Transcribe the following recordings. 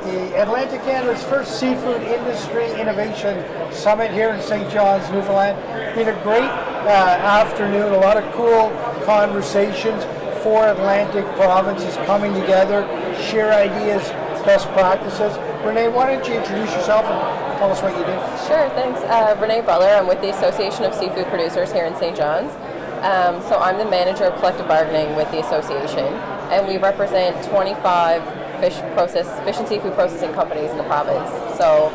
the Atlantic Canada's first seafood industry innovation summit here in St. John's, Newfoundland. Been a great afternoon, a lot of cool conversations. 4 Atlantic provinces coming together, share ideas, best practices. Renae, why don't you introduce yourself and tell us what you do? Sure, thanks. Renae Butler. I'm with the Association of Seafood Producers here in St. John's. So I'm the manager of collective bargaining with the association, and we represent 25 fish and seafood processing companies in the province. So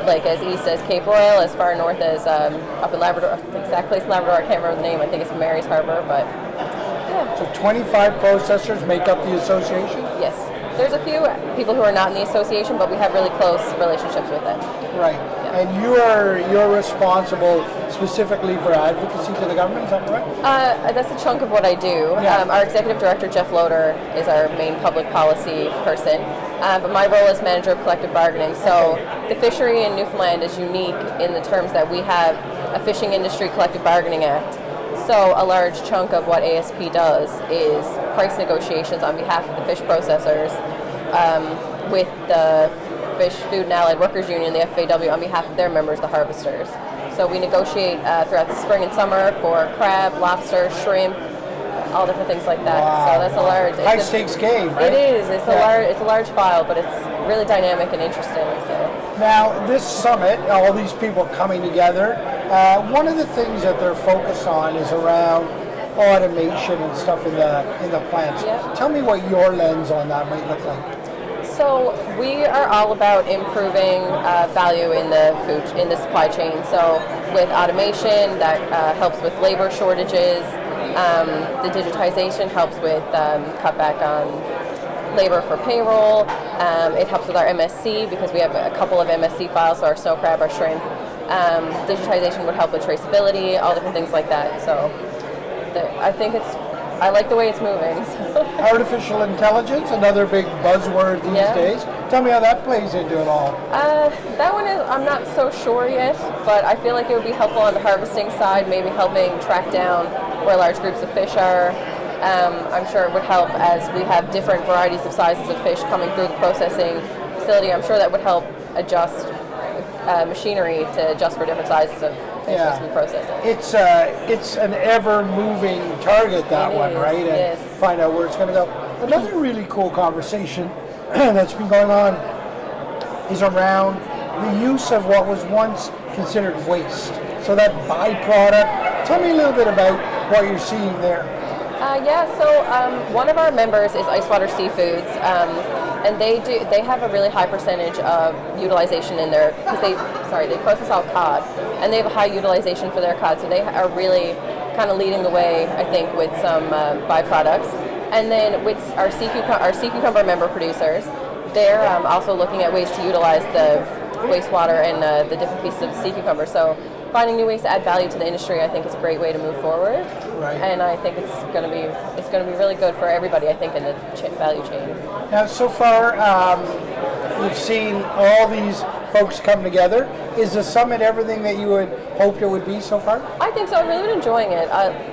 like as east as Cape Royal, as far north as up in Labrador, the exact place in Labrador, I can't remember the name, I think it's Mary's Harbour, but yeah. So 25 processors make up the association? Yes. There's a few people who are not in the association, but we have really close relationships with them. Right. Yeah. And you're responsible specifically for advocacy to the government, is that correct? That's a chunk of what I do. Yeah. Our executive director, Jeff Loader, is our main public policy person, but my role is manager of collective bargaining. So the fishery in Newfoundland is unique in the terms that we have a Fishing Industry Collective Bargaining Act. So a large chunk of what ASP does is price negotiations on behalf of the fish processors with the Fish, Food and Allied Workers Union, the FAW, on behalf of their members, the harvesters. So we negotiate throughout the spring and summer for crab, lobster, shrimp, all different things like that. Wow. So that's a large... High stakes game, right? It is. It's a large file, but it's really dynamic and interesting. So. Now, this summit, all these people coming together, one of the things that they're focused on is around automation and stuff in the plants. Yeah. Tell me what your lens on that might look like. So we are all about improving value in the supply chain. So with automation, that helps with labor shortages. The digitization helps with cutback on labor for payroll. It helps with our MSC because we have a couple of MSC files, so our snow crab, our shrimp. Digitization would help with traceability, all different things like that. So I like the way it's moving. Artificial intelligence, another big buzzword these days. Tell me how that plays into it all. That one is, I'm not so sure yet, but I feel like it would be helpful on the harvesting side, maybe helping track down where large groups of fish are. I'm sure it would help as we have different varieties of sizes of fish coming through the processing facility. I'm sure that would help adjust machinery to adjust for different sizes of fish as we process it. It's an ever-moving target, that one, right? And yes. Find out where it's going to go. Another really cool conversation that's been going on is around the use of what was once considered waste. So that byproduct. Tell me a little bit about what you're seeing there. One of our members is Icewater Seafoods, and they have a really high percentage of utilization in their, because they process all cod, and they have a high utilization for their cod, so they are really kind of leading the way, I think, with some byproducts. And then with our sea cucumber member producers, they're also looking at ways to utilize the wastewater and the different pieces of the sea cucumber. So finding new ways to add value to the industry, I think, is a great way to move forward. Right. And I think it's going to be really good for everybody, I think, in the value chain. Now, so far, we've seen all these folks come together. Is the summit everything that you had hoped it would be so far? I think so. I've really been enjoying it.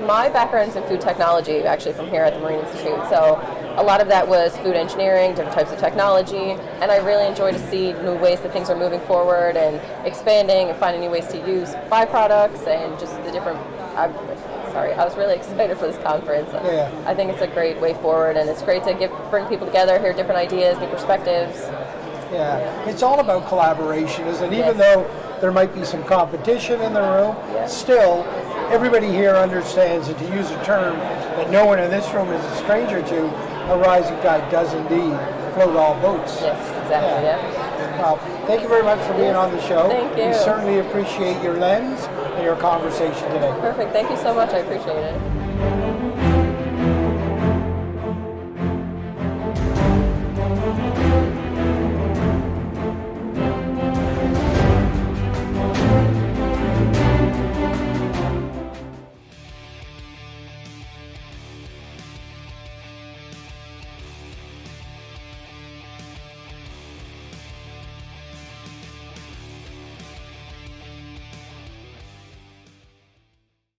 My background is in food technology, actually, from here at the Marine Institute. So a lot of that was food engineering, different types of technology, and I really enjoy to see new ways that things are moving forward and expanding and finding new ways to use byproducts and just the different... I was really excited for this conference. Yeah. I think it's a great way forward, and it's great to bring people together, hear different ideas, new perspectives. Yeah, it's all about collaboration, isn't it? Yes. Even though there might be some competition in the room, still, everybody here understands that, to use a term that no one in this room is a stranger to, a rising tide does indeed float all boats. Yes, exactly, yeah. Well, thank you very much for being on the show. Thank you. We certainly appreciate your lens and your conversation today. Perfect. Thank you so much. I appreciate it.